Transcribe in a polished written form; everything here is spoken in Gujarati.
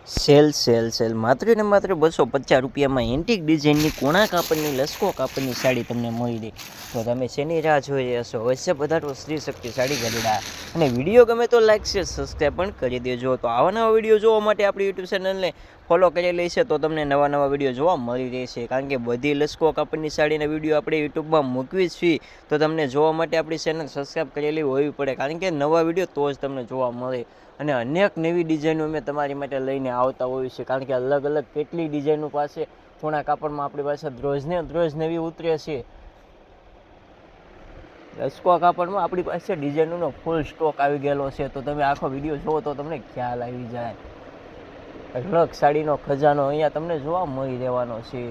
સેલ માત્ર ને માત્ર 250 રૂપિયામાં એન્ટિક ડિઝાઇનની કોણા કાપડની લસકો કાપડની સાડી તમને મળી રહી. તો તમે શેની રાહ જોઈ રહ્યા છો? અવશ્ય પધારો શ્રી શક્તિ સાડી ગઢડા. અને વિડીયો ગમે તો લાઈક છે, સબસ્ક્રાઈબ પણ કરી દેજો. તો આવા નવા વિડીયો જોવા માટે આપણી યુટ્યુબ ચેનલને ફોલો કરેલી છે તો તમને નવા નવા વિડીયો જોવા મળી રહેશે. કારણ કે બધી લસકો કાપડની સાડીના વિડીયો આપણે યુટ્યુબમાં મૂકવી જ છીએ, તો તમને જોવા માટે આપણી ચેનલ સબસ્ક્રાઈબ કરેલી હોવી પડે. કારણ કે નવા વિડીયો તો જ તમને જોવા મળે. અને અનેક નવી ડિઝાઇનો અમે તમારી માટે લઈને આવતા હોઈએ છીએ. કારણ કે અલગ અલગ કેટલી ડિઝાઇનો પાસે ખૂણા કાપડમાં આપણી પાસે રોજ નવી ઉતરે છે. લસકો કાપડમાં આપણી પાસે ડિઝાઇનોનો ફૂલ સ્ટોક આવી ગયેલો છે. તો તમે આખો વિડીયો જુઓ તો તમને ખ્યાલ આવી જાય. અઢળક સાડીનો ખજાનો અહીંયા તમને જોવા મળી રહેવાનો છે.